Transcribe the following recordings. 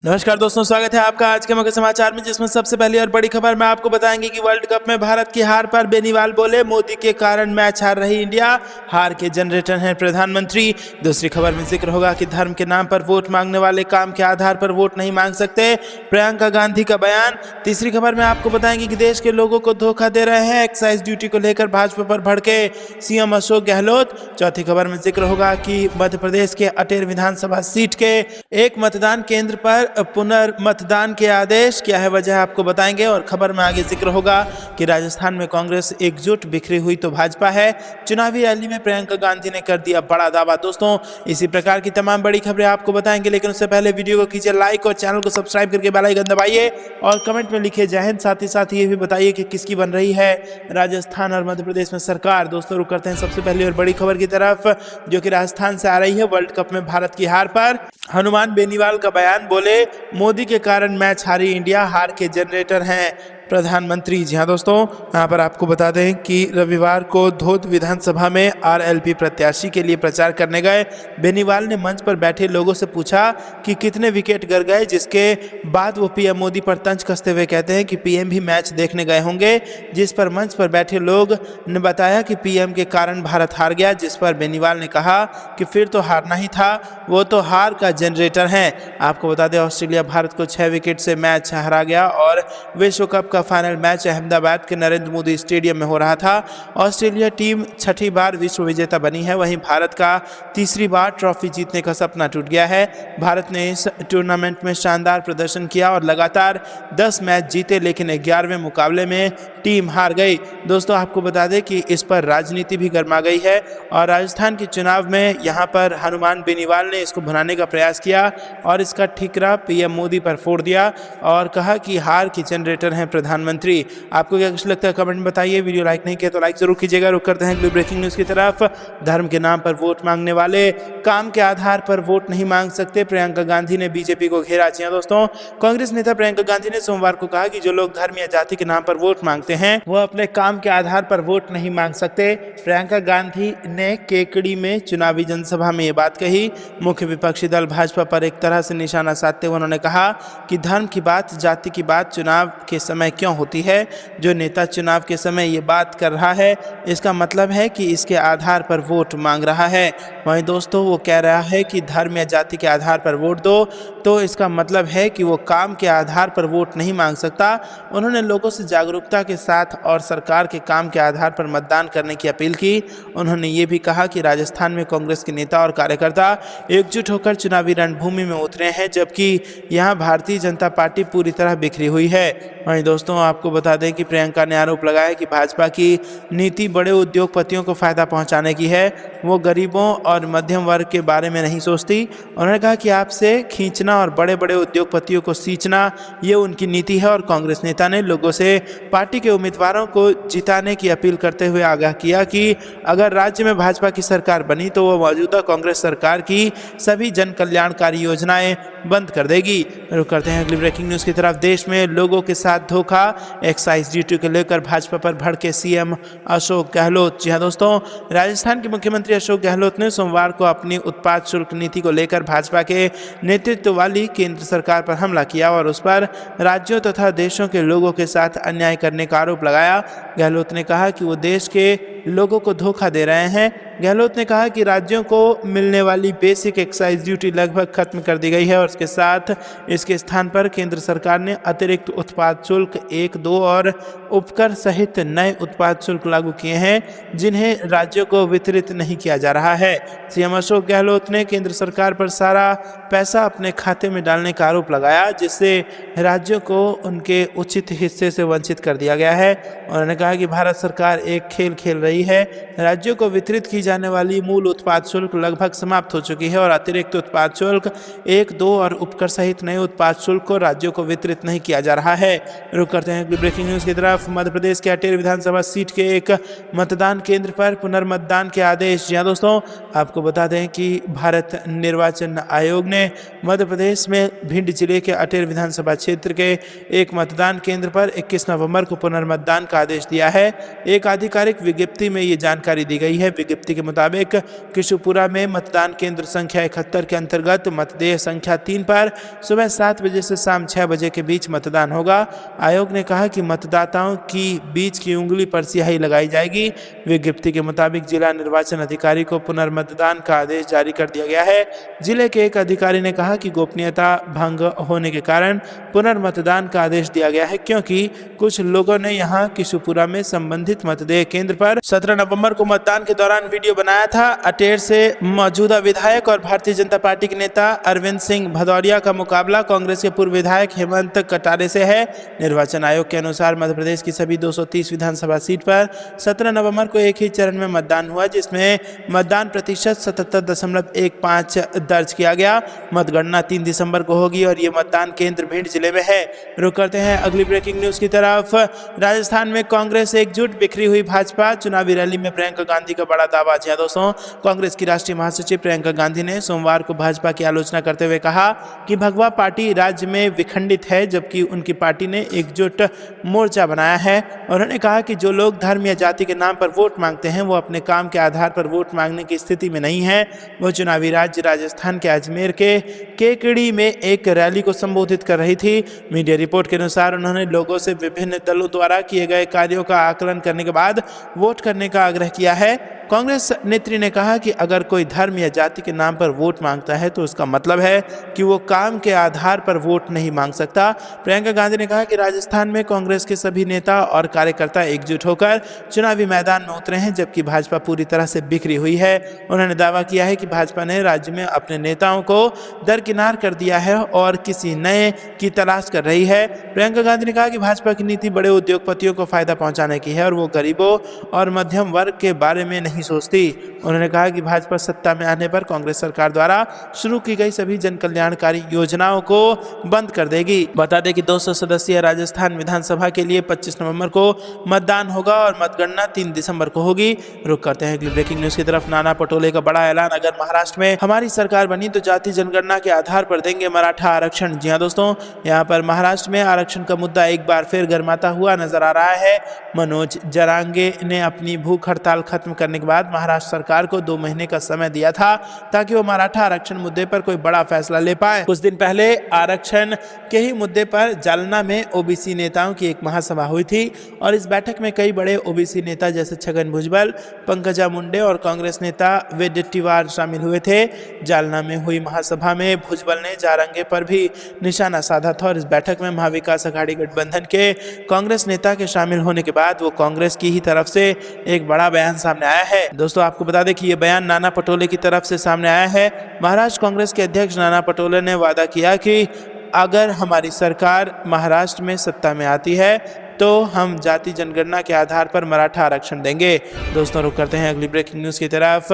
नमस्कार दोस्तों, स्वागत है आपका आज के मुख्य समाचार में, जिसमें सबसे पहली और बड़ी खबर में आपको बताएंगे कि वर्ल्ड कप में भारत की हार पर बेनीवाल बोले, मोदी के कारण मैच हार रही इंडिया, हार के जनरेटर हैं प्रधानमंत्री। दूसरी खबर में जिक्र होगा कि धर्म के नाम पर वोट मांगने वाले काम के आधार पर वोट नहीं मांग सकते, प्रियंका गांधी का बयान। तीसरी खबर में आपको बताएंगे कि देश के लोगों को धोखा दे रहे हैं, एक्साइज ड्यूटी को लेकर भाजपा पर भड़के सीएम अशोक गहलोत। चौथी खबर में जिक्र होगा कि मध्य प्रदेश के अटेर विधानसभा सीट के एक मतदान केंद्र पर पुनर्मतदान के आदेश, क्या है वजह आपको बताएंगे। और खबर में आगे जिक्र होगा कि राजस्थान में कांग्रेस एकजुट, बिखरी हुई तो भाजपा है, चुनावी रैली में प्रियंका गांधी ने कर दिया बड़ा दावा। दोस्तों, इसी प्रकार की तमाम बड़ी खबरें आपको बताएंगे, लेकिन उससे पहले वीडियो को कीजिए लाइक और चैनल को सब्सक्राइब करके बेल आइकन दबाइए और कमेंट में लिखिए जय हिंद। साथ ही साथ ये भी बताइए कि किसकी बन रही है राजस्थान और मध्य प्रदेश में सरकार। दोस्तों, रुक करते हैं सबसे पहली और बड़ी खबर की तरफ, जो कि राजस्थान से आ रही है। वर्ल्ड कप में भारत की हार पर हनुमान बेनीवाल का बयान, बोले मोदी के कारण मैच हारी इंडिया, हार के जनरेटर हैं प्रधानमंत्री। जी हाँ दोस्तों, यहाँ पर आपको बता दें कि रविवार को धोद विधानसभा में आरएलपी प्रत्याशी के लिए प्रचार करने गए बेनीवाल ने मंच पर बैठे लोगों से पूछा कि कितने विकेट गिर गए, जिसके बाद वो पीएम मोदी पर तंज कसते हुए कहते हैं कि पीएम भी मैच देखने गए होंगे, जिस पर मंच पर बैठे लोग ने बताया कि पीएम के कारण भारत हार गया, जिस पर बेनीवाल ने कहा कि फिर तो हारना ही था, वो तो हार का जनरेटर है। आपको बता दें, ऑस्ट्रेलिया भारत को 6 विकेट से मैच हरा गया और विश्व कप का फाइनल मैच अहमदाबाद के नरेंद्र मोदी स्टेडियम में हो रहा था। ऑस्ट्रेलिया टीम छठी बार विश्व विजेता बनी है, वहीं भारत का तीसरी बार ट्रॉफी जीतने का सपना टूट गया है। भारत ने इस टूर्नामेंट में शानदार प्रदर्शन किया और लगातार 10 मैच जीते, लेकिन 11वें मुकाबले में टीम हार गई। दोस्तों, आपको बता दें कि इस पर राजनीति भी गर्मा गई है और राजस्थान के चुनाव में यहाँ पर हनुमान बेनीवाल ने इसको भुनाने का प्रयास किया और इसका ठिकरा पीएम मोदी पर फोड़ दिया और कहा कि हार की जनरेटर हैं प्रधानमंत्री। आपको क्या कुछ लगता है कमेंट में बताइए। वीडियो लाइक नहीं किया तो लाइक जरूर कीजिएगा। रुक करते हैं अगली ब्रेकिंग न्यूज की तरफ। धर्म के नाम पर वोट मांगने वाले काम के आधार पर वोट नहीं मांग सकते, प्रियंका गांधी ने बीजेपी को घेरा। जी दोस्तों, कांग्रेस नेता प्रियंका गांधी ने सोमवार को कहा कि जो लोग धर्म या जाति के नाम पर वोट मांगते हैं वो अपने काम के आधार पर वोट नहीं मांग सकते। प्रियंका गांधी ने केकड़ी में चुनावी जनसभा में ये बात कही। मुख्य विपक्षी दल भाजपा पर एक तरह से निशाना साधते हुए उन्होंने कहा कि धर्म की बात, जाति की बात चुनाव के समय क्यों होती है। जो नेता चुनाव के समय ये बात कर रहा है, इसका मतलब है कि इसके आधार पर वोट मांग रहा है। वहीं दोस्तों, वो कह रहा है कि धर्म या जाति के आधार पर वोट दो, तो इसका मतलब है कि वो काम के आधार पर वोट नहीं मांग सकता। उन्होंने लोगों से जागरूकता के साथ और सरकार के काम के आधार पर मतदान करने की अपील की। उन्होंने ये भी कहा कि राजस्थान में कांग्रेस के नेता और कार्यकर्ता एकजुट होकर चुनावी रणभूमि में उतरे हैं, जबकि यहाँ भारतीय जनता पार्टी पूरी तरह बिखरी हुई है। वहीं दोस्तों, आपको बता दें कि प्रियंका ने आरोप लगाया कि भाजपा की नीति बड़े उद्योगपतियों को फायदा पहुंचाने की है, वो गरीबों और मध्यम वर्ग के बारे में नहीं सोचती। उन्होंने कहा कि आपसे खींचना और बड़े बड़े उद्योगपतियों को सींचना, ये उनकी नीति है। और कांग्रेस नेता ने लोगों से पार्टी के उम्मीदवारों को जिताने की अपील करते हुए आगाह किया कि अगर राज्य में भाजपा की सरकार बनी तो वो मौजूदा कांग्रेस सरकार की सभी जन कल्याणकारी योजनाएं बंद कर देगी। रुक करते हैं अगली ब्रेकिंग न्यूज की तरफ। देश में लोगों के साथ धोखा, एक्साइज ड्यूटी को लेकर भाजपा पर भड़के सीएम अशोक गहलोत। जी हाँ दोस्तों, राजस्थान के मुख्यमंत्री अशोक गहलोत ने सोमवार को अपनी उत्पाद शुल्क नीति को लेकर भाजपा के नेतृत्व वाली केंद्र सरकार पर हमला किया और उस पर राज्यों तथा देशों के लोगों के साथ अन्याय करने का आरोप लगाया। गहलोत ने कहा कि वो देश के लोगों को धोखा दे रहे हैं। गहलोत ने कहा कि राज्यों को मिलने वाली बेसिक एक्साइज ड्यूटी लगभग खत्म कर दी गई है और उसके साथ इसके स्थान पर केंद्र सरकार ने अतिरिक्त उत्पाद शुल्क 1, 2 और उपकर सहित नए उत्पाद शुल्क लागू किए हैं, जिन्हें राज्यों को वितरित नहीं किया जा रहा है। सीएम अशोक गहलोत ने केंद्र सरकार पर सारा पैसा अपने खाते में डालने का आरोप लगाया, जिससे राज्यों को उनके उचित हिस्से से वंचित कर दिया गया है। उन्होंने कहा कि भारत सरकार एक खेल खेल रही है। राज्यों को वितरित की जाने वाली मूल उत्पाद शुल्क लगभग समाप्त हो चुकी है और अतिरिक्त उत्पाद शुल्क 1, 2 और उपकर सहित नए उत्पाद शुल्क को राज्यों को वितरित नहीं किया जा रहा है। रुक करते हैं अगली ब्रेकिंग न्यूज की तरफ। मध्य प्रदेश के अटेर विधानसभा सीट के एक मतदान केंद्र पर पुनर्मतदान के आदेश। जी हाँ दोस्तों, आपको बता दें कि भारत निर्वाचन आयोग ने मध्य प्रदेश में भिंड जिले के अटेर विधानसभा क्षेत्र के एक मतदान केंद्र पर 21 नवंबर को पुनर्मतदान का आदेश दिया दिया है। एक आधिकारिक विज्ञप्ति में ये जानकारी दी गई है। विज्ञप्ति के मुताबिक किशुपुरा में मतदान केंद्र संख्या 71 के अंतर्गत मतदेय संख्या 3 पर सुबह 7 बजे से शाम 6 बजे के बीच मतदान होगा। आयोग ने कहा कि मतदाताओं की बीच की उंगली पर स्याही लगाई जाएगी। विज्ञप्ति के मुताबिक जिला निर्वाचन अधिकारी को पुनर्मतदान का आदेश जारी कर दिया गया है। जिले के एक अधिकारी ने कहा कि गोपनीयता भंग होने के कारण पुनर्मतदान का आदेश दिया गया है, क्योंकि कुछ लोगों ने यहां किशुपुरा में संबंधित मतदेय केंद्र पर 17 नवंबर को मतदान के दौरान वीडियो बनाया था। अटेर से मौजूदा विधायक और भारतीय जनता पार्टी के नेता अरविंद सिंह भदौरिया का मुकाबला कांग्रेस के पूर्व विधायक हेमंत कटारे से है। निर्वाचन आयोग के अनुसार मध्य प्रदेश की सभी 230 विधानसभा सीट पर 17 नवंबर को एक ही चरण में मतदान हुआ, जिसमें मतदान प्रतिशत 77.15 दर्ज किया गया। मतगणना 3 दिसंबर को होगी और ये मतदान केंद्र भिंड जिले में है। रुक करते हैं अगली ब्रेकिंग न्यूज की तरफ। राजस्थान में कांग्रेस एकजुट, बिखरी हुई भाजपा। चुनावी रैली में प्रियंका गांधी का बड़ा दावा। जी हां दोस्तों, कांग्रेस की राष्ट्रीय महासचिव प्रियंका गांधी ने सोमवार को भाजपा की आलोचना करते हुए कहा कि भगवा पार्टी राज्य में विखंडित है, जबकि उनकी पार्टी ने एकजुट मोर्चा बनाया है। उन्होंने कहा कि जो लोग धर्म या जाति के नाम पर वोट मांगते हैं वो अपने काम के आधार पर वोट मांगने की स्थिति में नहीं है। वो चुनावी राज्य राजस्थान के अजमेर के केकड़ी में एक रैली को संबोधित कर रही थी। मीडिया रिपोर्ट के अनुसार उन्होंने लोगों से विभिन्न दलों द्वारा किए गए कार्यों का आकलन करने के बाद वोट करने का आग्रह किया है। कांग्रेस नेत्री ने कहा कि अगर कोई धर्म या जाति के नाम पर वोट मांगता है तो उसका मतलब है कि वो काम के आधार पर वोट नहीं मांग सकता। प्रियंका गांधी ने कहा कि राजस्थान में कांग्रेस के सभी नेता और कार्यकर्ता एकजुट होकर चुनावी मैदान में उतरे हैं, जबकि भाजपा पूरी तरह से बिखरी हुई है। उन्होंने दावा किया है कि भाजपा ने राज्य में अपने नेताओं को दरकिनार कर दिया है और किसी नए की तलाश कर रही है। प्रियंका गांधी ने कहा कि भाजपा की नीति बड़े उद्योगपतियों को फायदा पहुंचाने की है और वो गरीबों और मध्यम वर्ग के बारे में नहीं सोचती। उन्होंने कहा कि भाजपा सत्ता में आने पर कांग्रेस सरकार द्वारा शुरू की गई सभी जन कल्याणकारी योजनाओं को बंद कर देगी। बता दें कि 200 सदस्यीय राजस्थान विधानसभा के लिए 25 नवंबर को मतदान होगा और मतगणना 3 दिसंबर को होगी। रुक करते हैं अगली ब्रेकिंग न्यूज की तरफ। नाना पटोले का बड़ा ऐलान, अगर महाराष्ट्र में हमारी सरकार बनी तो जाति जनगणना के आधार पर देंगे मराठा आरक्षण। जी हां दोस्तों, यहाँ पर महाराष्ट्र में आरक्षण का मुद्दा एक बार फिर गर्माता हुआ नजर आ रहा है। मनोज जरांगे ने अपनी भूख हड़ताल खत्म करने के बाद महाराष्ट्र सरकार को 2 महीने का समय दिया था ताकि वो मराठा आरक्षण मुद्दे पर कोई बड़ा फैसला ले पाए। कुछ दिन पहले आरक्षण के ही मुद्दे पर जालना में ओबीसी नेताओं की एक महासभा हुई थी और इस बैठक में कई बड़े ओबीसी नेता जैसे छगन भुजबल, पंकजा मुंडे और कांग्रेस नेता वेडेट्टीवार शामिल हुए थे। जालना में हुई महासभा में भुजबल ने जारंगे पर भी निशाना साधा था और इस बैठक में महाविकास अघाड़ी गठबंधन के कांग्रेस नेता के शामिल होने के बाद वो कांग्रेस की ही तरफ से एक बड़ा बयान सामने आया है। दोस्तों, आपको बता दें कि ये बयान नाना पटोले की तरफ से सामने आया है। महाराष्ट्र कांग्रेस के अध्यक्ष नाना पटोले ने वादा किया कि अगर हमारी सरकार महाराष्ट्र में सत्ता में आती है तो हम जाति जनगणना के आधार पर मराठा आरक्षण देंगे। दोस्तों, रुक करते हैं अगली ब्रेकिंग न्यूज की तरफ।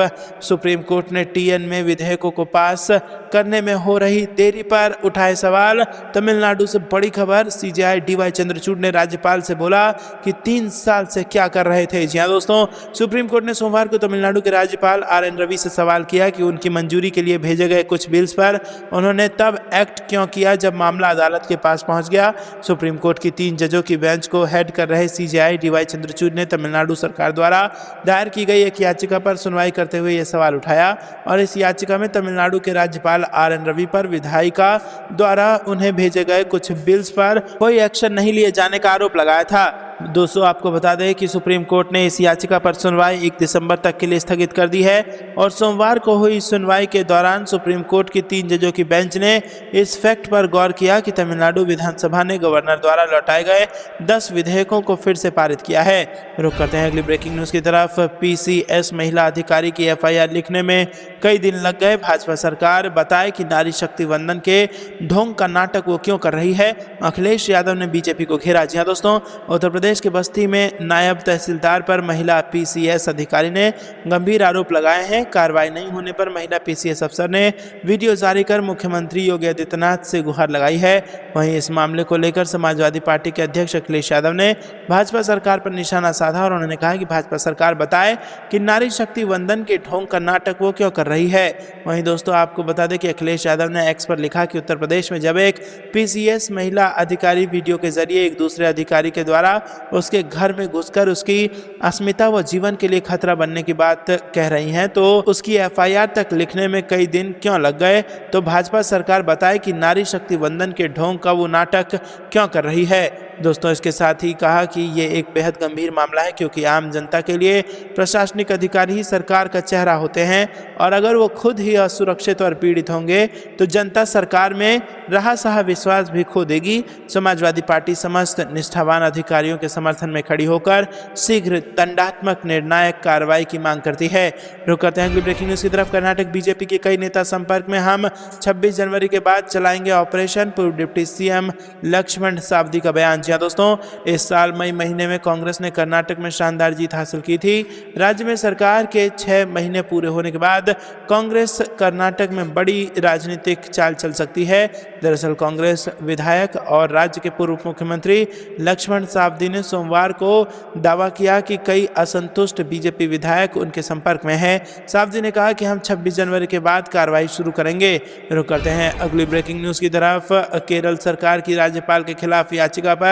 सुप्रीम कोर्ट ने टीएन में विधेयकों को पास करने में हो रही देरी पर उठाए सवाल। तमिलनाडु से बड़ी खबर, सीजेआई डीवाई चंद्रचूड़ ने राज्यपाल से बोला कि 3 साल से क्या कर रहे थे। जी हां दोस्तों, सुप्रीम कोर्ट ने सोमवार को तमिलनाडु के राज्यपाल आरएन रवि से सवाल किया कि उनकी मंजूरी के लिए भेजे गए कुछ बिल्स पर उन्होंने तब एक्ट क्यों किया जब मामला अदालत के पास पहुंच गया। सुप्रीम कोर्ट की 3 जजों की बेंच को हेड कर रहे सीजेआई डीवाई चंद्रचूड़ ने तमिलनाडु सरकार द्वारा दायर की गई एक याचिका पर सुनवाई करते हुए यह सवाल उठाया और इस याचिका में तमिलनाडु के राज्यपाल आरएन रवि पर विधायिका द्वारा उन्हें भेजे गए कुछ बिल्स पर कोई एक्शन नहीं लिए जाने का आरोप लगाया था। दोस्तों, आपको बता दें कि सुप्रीम कोर्ट ने इस याचिका पर सुनवाई 1 दिसंबर तक के लिए स्थगित कर दी है और सोमवार को हुई सुनवाई के दौरान सुप्रीम कोर्ट की 3 जजों की बेंच ने इस फैक्ट पर गौर किया कि तमिलनाडु विधानसभा ने गवर्नर द्वारा लौटाए गए 10 विधेयकों को फिर से पारित किया है। रुक करते हैं अगली ब्रेकिंग न्यूज की तरफ। पीसीएस महिला अधिकारी की एफआईआर लिखने में कई दिन लग गए। भाजपा सरकार बताए कि नारी शक्ति वंदन के ढोंग का नाटक वो क्यों कर रही है। अखिलेश यादव ने बीजेपी को घेरा। जी हां दोस्तों, उत्तर प्रदेश के बस्ती में नायब तहसीलदार पर महिला पीसीएस अधिकारी ने गंभीर आरोप लगाए हैं। कार्रवाई नहीं होने पर महिला पीसीएस अफसर ने वीडियो जारी कर मुख्यमंत्री योगी आदित्यनाथ से गुहार लगाई है। वहीं इस मामले को लेकर समाजवादी पार्टी के अध्यक्ष अखिलेश यादव ने भाजपा सरकार पर निशाना साधा और उन्होंने कहा कि भाजपा सरकार बताए कि नारी शक्ति वंदन के ढोंग का नाटक वो क्यों कर रही है। वहीं दोस्तों, आपको बता दें कि अखिलेश यादव ने एक्स पर लिखा कि उत्तर प्रदेश में जब एक पीसीएस महिला अधिकारी वीडियो के जरिए एक दूसरे अधिकारी के द्वारा उसके घर में घुसकर उसकी अस्मिता व जीवन के लिए खतरा बनने की बात कह रही हैं, तो उसकी एफआईआर तक लिखने में कई दिन क्यों लग गए? तो भाजपा सरकार बताए कि नारी शक्ति वंदन के ढोंग का वो नाटक क्यों कर रही है। दोस्तों, इसके साथ ही कहा कि ये एक बेहद गंभीर मामला है, क्योंकि आम जनता के लिए प्रशासनिक अधिकारी ही सरकार का चेहरा होते हैं और अगर वो खुद ही असुरक्षित और पीड़ित होंगे तो जनता सरकार में रहा सहा विश्वास भी खो देगी। समाजवादी पार्टी समस्त निष्ठावान अधिकारियों के समर्थन में खड़ी होकर शीघ्र दंडात्मक निर्णायक कार्रवाई की मांग करती है। रुक करते हैं अगली ब्रेकिंग न्यूज की तरफ। कर्नाटक बीजेपी के कई नेता संपर्क में, हम 26 जनवरी के बाद चलाएंगे ऑपरेशन, पूर्व डिप्टी सीएम लक्ष्मण सावदी का बयान। जी दोस्तों, इस साल मई महीने में कांग्रेस ने कर्नाटक में शानदार जीत हासिल की थी। राज्य में सरकार के 6 महीने पूरे होने के बाद कांग्रेस कर्नाटक में बड़ी राजनीतिक चाल चल सकती है। दरअसल कांग्रेस विधायक और राज्य के पूर्व मुख्यमंत्री लक्ष्मण सावदी ने सोमवार को दावा किया कि कई असंतुष्ट बीजेपी विधायक उनके संपर्क में हैं। सावदी ने कहा कि हम 26 जनवरी के बाद कार्रवाई शुरू करेंगे। रुक करते हैं अगली ब्रेकिंग न्यूज की तरफ। केरल सरकार की राज्यपाल के खिलाफ याचिका पर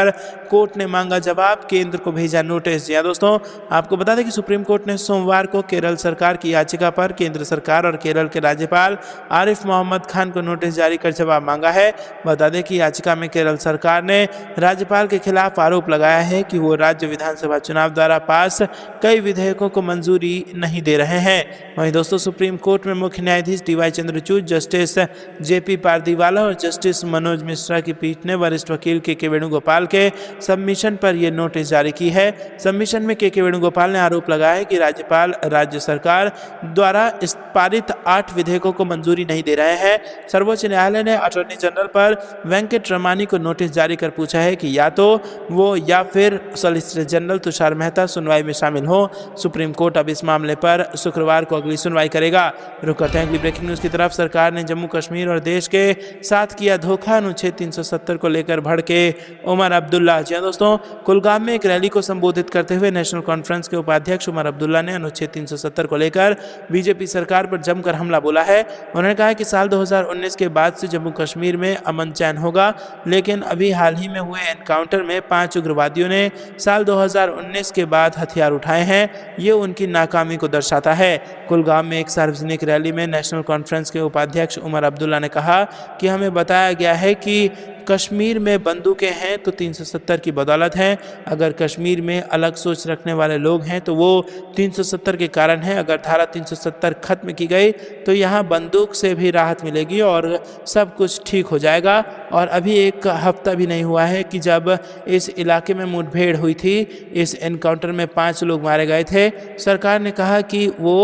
कोर्ट ने मांगा जवाब, केंद्र को भेजा नोटिस। जी दोस्तों, आपको बता दें कि सुप्रीम कोर्ट ने सोमवार को केरल सरकार की याचिका पर केंद्र सरकार और केरल के राज्यपाल आरिफ मोहम्मद खान को नोटिस जारी कर जवाब मांगा है। बता दें कि याचिका में केरल सरकार ने राज्यपाल के खिलाफ आरोप लगाया है कि वो राज्य विधानसभा चुनाव द्वारा पास कई विधेयकों को मंजूरी नहीं दे रहे हैं। वहीं दोस्तों, सुप्रीम कोर्ट में मुख्य न्यायाधीश डीवाई चंद्रचूड़, जस्टिस जेपी पारदीवाला और जस्टिस मनोज मिश्रा की पीठ ने वरिष्ठ वकील के वेणुगोपाल के सबमिशन पर यह नोटिस जारी की है। सबमिशन में के वेणुगोपाल ने आरोप लगाया है कि राज्यपाल राज्य सरकार द्वारा पारित 8 विधेयकों को मंजूरी नहीं दे रहे हैं। सर्वोच्च न्यायालय ने अटॉर्नी जनरल पर वेंकट रमानी को नोटिस जारी कर पूछा है कि या तो वो या फिर सॉलिसिटर जनरल तुषार मेहता सुनवाई में शामिल हो। सुप्रीम कोर्ट अब इस मामले पर शुक्रवार को अगली सुनवाई करेगा। रुक करते हैं अगली ब्रेकिंग न्यूज की तरफ। सरकार ने जम्मू कश्मीर और देश के साथ किया धोखा, अनुच्छेद 370 को लेकर भड़के उमर अब्दुल्ला। जी दोस्तों, कुलगाम में एक रैली को संबोधित करते हुए नेशनल कॉन्फ्रेंस के उपाध्यक्ष उमर अब्दुल्ला ने अनुच्छेद 370 को लेकर बीजेपी सरकार पर जमकर हमला बोला है। उन्होंने कहा कि साल 2019 के बाद से जम्मू कश्मीर में अमन चैन होगा, लेकिन अभी हाल ही में हुए एनकाउंटर में 5 उग्रवादियों ने साल 2019 के बाद हथियार उठाए हैं। ये उनकी नाकामी को दर्शाता है। कुलगाम में एक सार्वजनिक रैली में नेशनल कॉन्फ्रेंस के उपाध्यक्ष उमर अब्दुल्ला ने कहा कि हमें बताया गया है कि कश्मीर में बंदूकें हैं तो 370 की बदौलत हैं। अगर कश्मीर में अलग सोच रखने वाले लोग हैं तो वो 370 के कारण है। अगर धारा 370 खत्म की गई तो यहाँ बंदूक से भी राहत मिलेगी और सब कुछ ठीक हो जाएगा। और अभी एक हफ्ता भी नहीं हुआ है कि जब इस इलाके में मुठभेड़ हुई थी, इस एनकाउंटर में 5 लोग मारे गए थे। सरकार ने कहा कि वो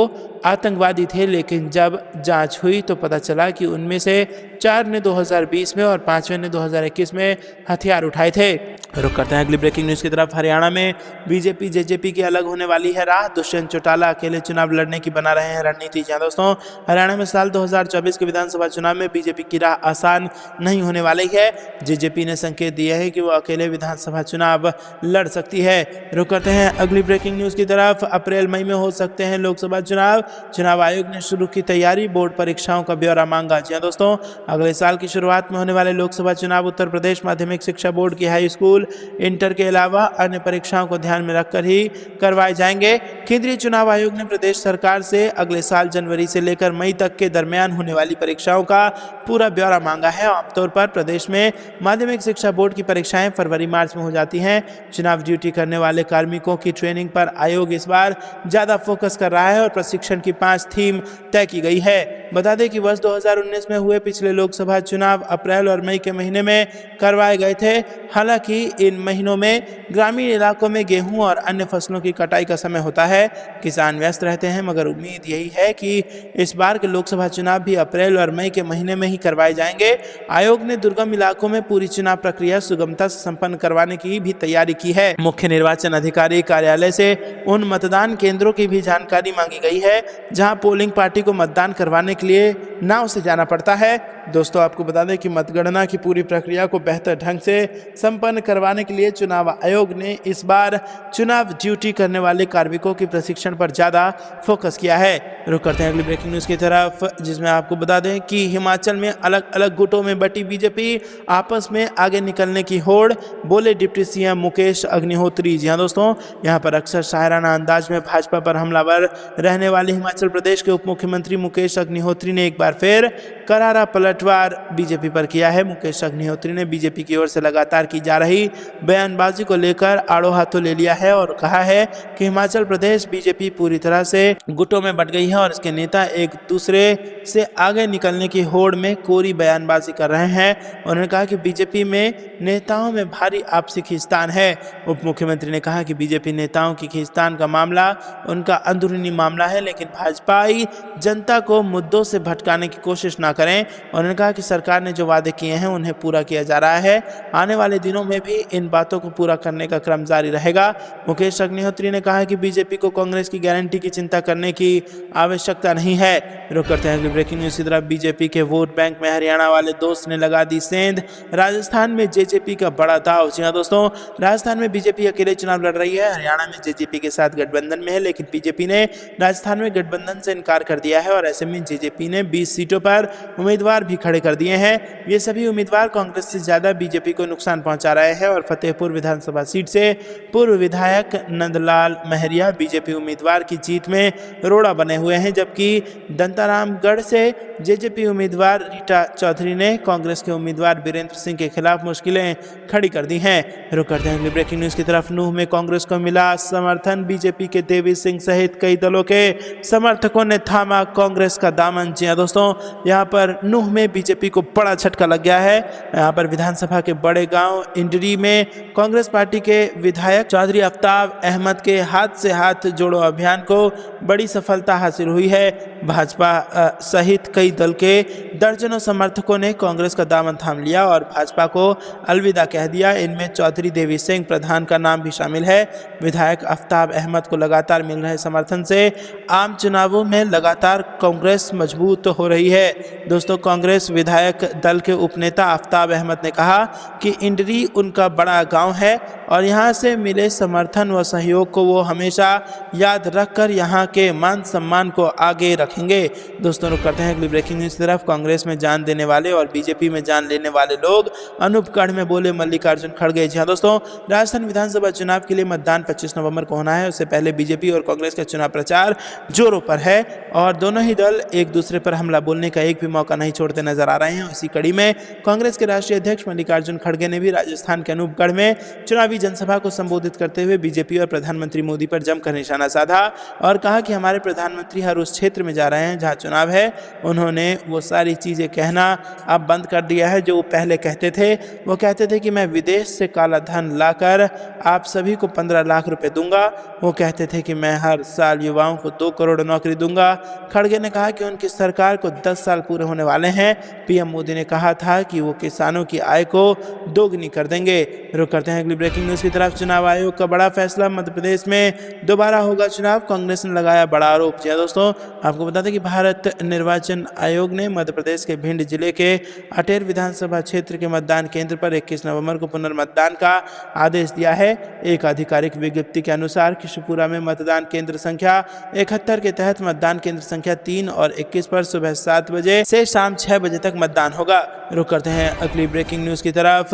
आतंकवादी थे, लेकिन जब जांच हुई तो पता चला कि उनमें से 4 ने 2020 में और 5वें ने 2021 में हथियार उठाए थे। रुक करते हैं अगली ब्रेकिंग न्यूज़ की तरफ। हरियाणा में बीजेपी जेजेपी की अलग होने वाली है राह, दुष्यंत चौटाला अकेले चुनाव लड़ने की बना रहे हैं रणनीति। जी दोस्तों, हरियाणा में साल 2024 के विधानसभा चुनाव में बीजेपी की राह आसान नहीं होने वाली है। जेजेपी ने संकेत दिया है कि वो अकेले विधानसभा चुनाव लड़ सकती है। रुक करते हैं अगली ब्रेकिंग न्यूज़ की तरफ। अप्रैल मई में हो सकते हैं लोकसभा चुनाव। चुनाव आयोग ने शुरू की तैयारी, बोर्ड परीक्षाओं का ब्यौरा मांगा। जी दोस्तों, अगले साल की शुरुआत में होने वाले लोकसभा चुनाव उत्तर प्रदेश माध्यमिक शिक्षा बोर्ड की हाई स्कूल, इंटर के अलावा अन्य परीक्षाओं को ध्यान में रखकर ही करवाए जाएंगे। केंद्रीय चुनाव आयोग ने प्रदेश सरकार से अगले साल जनवरी से लेकर मई तक के दरमियान होने वाली परीक्षाओं का पूरा ब्यौरा मांगा है। आमतौर पर प्रदेश में माध्यमिक शिक्षा बोर्ड की परीक्षाएं फरवरी मार्च में हो जाती हैं। चुनाव ड्यूटी करने वाले कार्मिकों की ट्रेनिंग पर आयोग इस बार ज़्यादा फोकस कर रहा है और प्रशिक्षण की 5 थीम तय की गई है। बता दें कि वर्ष 2019 में हुए पिछले लोकसभा चुनाव अप्रैल और मई के महीने में करवाए गए थे। हालांकि इन महीनों में ग्रामीण इलाकों में गेहूं और अन्य फसलों की कटाई का समय होता है। किसान व्यस्त रहते हैं, मगर उम्मीद यही है कि इस बार के लोकसभा चुनाव भी अप्रैल और मई के महीने में ही करवाए जाएंगे। आयोग ने दुर्गम इलाकों में पूरी चुनाव प्रक्रिया सुगमता से संपन्न करवाने की भी तैयारी की है। मुख्य निर्वाचन अधिकारी कार्यालय से उन मतदान केंद्रों की भी जानकारी मांगी गई है जहां पोलिंग पार्टी को मतदान करवाने के लिए नाव से जाना पड़ता है। दोस्तों आपको बता दें कि मतगणना की पूरी प्रक्रिया को बेहतर ढंग से संपन्न करवाने के लिए चुनाव आयोग ने इस बार चुनाव ड्यूटी करने वाले कार्मिकों के प्रशिक्षण पर ज़्यादा फोकस किया है। रुक करते हैं अगली ब्रेकिंग न्यूज़ की तरफ, जिसमें आपको बता दें कि हिमाचल में अलग अलग गुटों में बटी बीजेपी, आपस में आगे निकलने की होड़, बोले डिप्टी सीएम मुकेश अग्निहोत्री। जी हाँ दोस्तों, यहाँ पर अक्सर शायराना अंदाज में भाजपा पर हमलावर रहने वाले हिमाचल प्रदेश के उप मुख्यमंत्री मुकेश अग्निहोत्री ने एक बार फिर करारा पलटवार बीजेपी पर किया है। मुकेश अग्निहोत्री ने बीजेपी की ओर से लगातार की जा रही बयानबाजी को लेकर आड़ो हाथों ले लिया है और कहा है कि हिमाचल प्रदेश बीजेपी पूरी तरह से गुटों में बंट गई है और इसके नेता एक दूसरे से आगे निकलने की होड़ में कोरी बयानबाजी कर रहे हैं। उन्होंने कहा कि बीजेपी में नेताओं में भारी आपसी खींचतान है। उप मुख्यमंत्री ने कहा कि बीजेपी नेताओं की खींचतान का मामला उनका अंदरूनी मामला है, लेकिन भाजपाई जनता को मुद्दों से भटकाने की कोशिश ना करें। उन्होंने कहा कि सरकार ने जो वादे किए हैं उन्हें पूरा किया जा रहा है, आने वाले दिनों में भी इन बातों को पूरा करने का क्रम जारी रहेगा। मुकेश अग्निहोत्री ने कहा कि बीजेपी को कांग्रेस की गारंटी की चिंता करने की आवश्यकता नहीं है। रुक करते हैं ब्रेकिंग न्यूज़ की तरफ, बीजेपी के वोट बैंक में हरियाणा वाले दोस्त ने लगा दी सेंध, राजस्थान में जेजेपी का बड़ा दाव। जी हाँ दोस्तों, राजस्थान में बीजेपी अकेले चुनाव लड़ रही है, हरियाणा में जेजेपी के साथ गठबंधन में है, लेकिन बीजेपी ने राजस्थान में गठबंधन से इनकार कर दिया है और ऐसे में जेजेपी ने 20 सीटों पर उम्मीदवार भी खड़े कर दिए हैं। ये सभी उम्मीदवार कांग्रेस से ज्यादा बीजेपी को नुकसान पहुंचा रहे हैं और फतेहपुर विधानसभा सीट से पूर्व विधायक नंदलाल महरिया बीजेपी उम्मीदवार की जीत में रोड़ा बने हुए हैं, जबकि दंतारामगढ़ से जेजेपी उम्मीदवार रीटा चौधरी ने कांग्रेस के उम्मीदवार बीरेंद्र सिंह के खिलाफ मुश्किलें खड़ी कर दी हैं। रुक करते हैं ब्रेकिंग न्यूज़ की तरफ, नूह में कांग्रेस को मिला समर्थन, बीजेपी के देवी सिंह सहित कई दलों के समर्थकों ने थामा कांग्रेस का दामन। जी हाँ दोस्तों, यहाँ पर नूह में बीजेपी को बड़ा झटका लग गया है। यहाँ पर विधानसभा के बड़े गांव इंडरी में कांग्रेस पार्टी के विधायक चौधरी आफ्ताब अहमद के हाथ से हाथ जोड़ो अभियान को बड़ी सफलता हासिल हुई है। भाजपा सहित कई दल के दर्जनों समर्थकों ने कांग्रेस का दामन थाम लिया और भाजपा को अलविदा कह दिया। इनमें चौधरी देवी सिंह प्रधान का नाम भी शामिल है। विधायक आफ्ताब अहमद को लगातार मिल रहे समर्थन से आम चुनावों में लगातार कांग्रेस मजबूत हो रही है। दोस्तों, कांग्रेस विधायक दल के उपनेता आफ्ताब अहमद ने कहा कि इंडरी उनका बड़ा गांव है और यहां से मिले समर्थन व सहयोग को वो हमेशा याद रखकर यहां के मान सम्मान को आगे रखेंगे। दोस्तों, रुक करते हैं अगली ब्रेकिंग न्यूज़ की तरफ, कांग्रेस में जान देने वाले और बीजेपी में जान लेने वाले लोग अनूपगढ़ में बोले मल्लिकार्जुन खड़गे। जी हाँ दोस्तों, राजस्थान विधानसभा चुनाव के लिए मतदान 25 नवंबर को होना है। उससे पहले बीजेपी और कांग्रेस का चुनाव प्रचार जोरों पर है और दोनों ही दल एक दूसरे पर हमला बोलने का एक भी मौका नहीं छोड़ते नजर आ रहे हैं। इसी कड़ी में कांग्रेस के राष्ट्रीय अध्यक्ष मल्लिकार्जुन खड़गे ने भी राजस्थान के अनूपगढ़ में चुनावी जनसभा को संबोधित करते हुए बीजेपी और प्रधानमंत्री मोदी पर जमकर निशाना साधा और कहा कि हमारे प्रधानमंत्री हर उस क्षेत्र में जा रहे हैं जहां चुनाव है। उन्होंने वो सारी चीजें कहना अब बंद कर दिया है जो वो पहले कहते थे। वो कहते थे कि मैं विदेश से काला धन लाकर आप सभी को 15 लाख रुपए दूंगा। वो कहते थे कि मैं हर साल युवाओं को 2 करोड़ नौकरी दूंगा। खड़गे ने कहा कि उनकी सरकार को 10 साल पूरे होने वाले हैं। पीएम मोदी ने कहा था कि वो किसानों की आय को दोगुनी कर देंगे। रुक करते हैं अगली ब्रेकिंग न्यूज़ की तरफ, चुनाव आयोग का बड़ा फैसला, मध्य प्रदेश में दोबारा होगा चुनाव, कांग्रेस ने लगाया बड़ा आरोप। जी दोस्तों, आपको बता दें कि भारत निर्वाचन आयोग ने मध्य प्रदेश के भिंड जिले के अटेर विधानसभा क्षेत्र के मतदान केंद्र पर 21 नवंबर को पुनर्मतदान का आदेश दिया है। एक आधिकारिक विज्ञप्ति के अनुसार किशनपुरा में मतदान केंद्र संख्या 71 के तहत मतदान केंद्र संख्या 3 और 21 पर सुबह 7 बजे से शाम 6 बजे तक मतदान होगा। रुक करते हैं अगली ब्रेकिंग न्यूज़ की तरफ,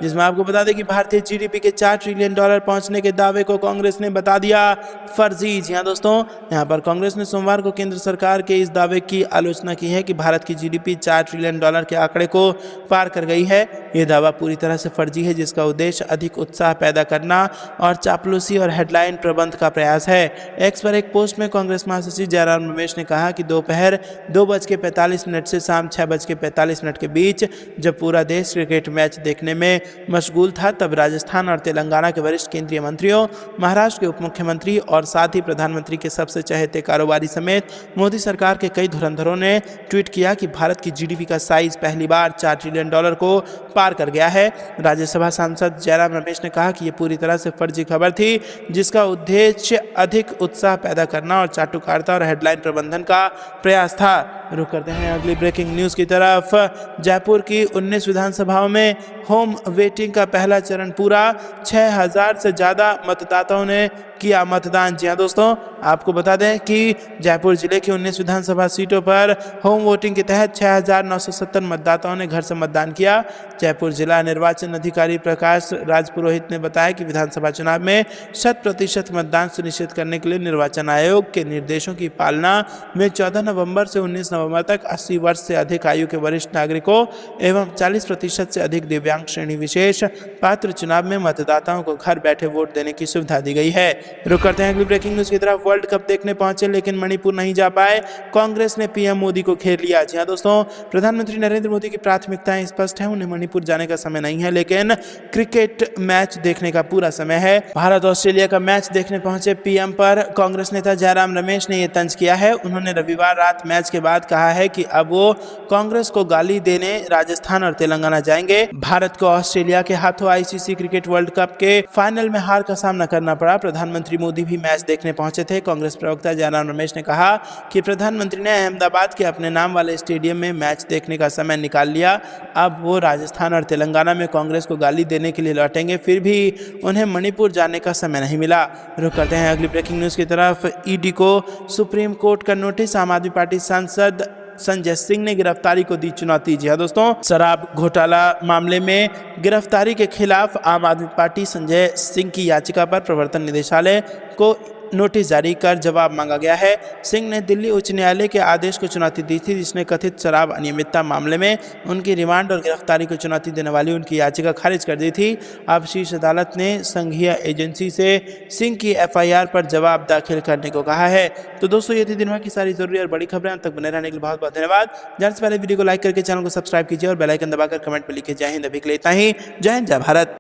जिसमें आपको बता दें कि भारतीय जीडीपी के $4 ट्रिलियन पहुंचने के दावे को कांग्रेस ने बता दिया फर्जी। जी हाँ दोस्तों, यहाँ पर कांग्रेस ने सोमवार को केंद्र सरकार के इस दावे की आलोचना की है कि भारत की जीडीपी $4 ट्रिलियन के आंकड़े को पार कर गई है। ये दावा पूरी तरह से फर्जी है, जिसका उद्देश्य अधिक उत्साह पैदा करना और चापलूसी और हेडलाइन प्रबंध का प्रयास है। एक्स पर एक पोस्ट में कांग्रेस महासचिव जयराम रमेश ने कहा कि दोपहर 2:45 से शाम 6:45 के बीच जब पूरा देश क्रिकेट मैच देखने में मशगूल था, तब राजस्थान और तेलंगाना के वरिष्ठ केंद्रीय मंत्रियों, महाराष्ट्र के उप मुख्यमंत्री और साथ ही प्रधानमंत्री के सबसे चहेते कारोबारी समेत मोदी सरकार के कई धुरंधरों ने ट्वीट किया कि भारत की जीडीपी का साइज पहली बार $4 ट्रिलियन को पार कर गया है। राज्यसभा सांसद जयराम रमेश ने कहा कि ये पूरी तरह से फर्जी खबर थी, जिसका उद्देश्य अधिक उत्साह पैदा करना और चाटुकारिता और हेडलाइन प्रबंधन का प्रयास था। रुक करते हैं अगली ब्रेकिंग न्यूज की तरफ। जयपुर की 19 विधानसभाओं में होम वोटिंग का पहला चरण पूरा, 6000 से ज्यादा मतदाताओं ने किया मतदान। जी हाँ दोस्तों, आपको बता दें कि जयपुर जिले की 19 विधानसभा सीटों पर होम वोटिंग के तहत 6970 मतदाताओं ने घर से मतदान किया। जयपुर जिला निर्वाचन अधिकारी प्रकाश राजपुरोहित ने बताया कि विधानसभा चुनाव में 100% मतदान सुनिश्चित करने के लिए निर्वाचन आयोग के निर्देशों की पालना में 14 नवंबर से 19 नवंबर तक 80 वर्ष से अधिक आयु के वरिष्ठ नागरिकों एवं 40% से अधिक दिव्यांग श्रेणी विशेष पात्र चुनाव में मतदाताओं को घर बैठे वोट देने की सुविधा दी गई है। रुक करते हैं अगली ब्रेकिंग न्यूज की तरफ। वर्ल्ड कप देखने पहुंचे लेकिन मणिपुर नहीं जा पाए, कांग्रेस ने पीएम मोदी को घेर लिया। जी हाँ दोस्तों, प्रधानमंत्री नरेंद्र मोदी की प्राथमिकताएं स्पष्ट है, उन्हें मणिपुर जाने का समय नहीं है, लेकिन क्रिकेट मैच देखने का पूरा समय है। भारत ऑस्ट्रेलिया का मैच देखने पहुंचे पीएम पर कांग्रेस नेता जयराम रमेश ने यह तंज किया है। उन्होंने रविवार रात मैच के बाद कहा है कि अब वो कांग्रेस को गाली देने राजस्थान और तेलंगाना जाएंगे। भारत को ऑस्ट्रेलिया के हाथों आईसीसी क्रिकेट वर्ल्ड कप के फाइनल में हार का सामना करना पड़ा। प्रधानमंत्री मोदी भी मैच देखने पहुंचे थे। कांग्रेस प्रवक्ता जयराम रमेश ने कहा कि प्रधानमंत्री ने अहमदाबाद के अपने नाम वाले स्टेडियम में मैच देखने का समय निकाल लिया। अब वो राजस्थान और तेलंगाना में कांग्रेस को गाली देने के लिए लौटेंगे, फिर भी उन्हें मणिपुर जाने का समय नहीं मिला। रुक करते हैं अगली ब्रेकिंग न्यूज की तरफ। ईडी को सुप्रीम कोर्ट का नोटिस, आम आदमी पार्टी सांसद संजय सिंह ने गिरफ्तारी को दी चुनौती। जी हाँ दोस्तों, शराब घोटाला मामले में गिरफ्तारी के खिलाफ आम आदमी पार्टी संजय सिंह की याचिका पर प्रवर्तन निदेशालय को नोटिस जारी कर जवाब मांगा गया है। सिंह ने दिल्ली उच्च न्यायालय के आदेश को चुनौती दी थी, जिसने कथित शराब अनियमितता मामले में उनकी रिमांड और गिरफ्तारी को चुनौती देने वाली उनकी याचिका खारिज कर दी थी। अब शीर्ष अदालत ने संघीय एजेंसी से सिंह की एफआईआर पर जवाब दाखिल करने को कहा है। तो दोस्तों, ये थी दिन भर की सारी जरूरी और बड़ी खबरें। अंत तक बने रहने के लिए बहुत बहुत धन्यवाद। जाने से पहले वीडियो को लाइक करके चैनल को सब्सक्राइब कीजिए और बेल आइकन दबाकर कमेंट में लिखिए जय हिंद। अभी के लिए इतना ही। जय हिंद, जय भारत।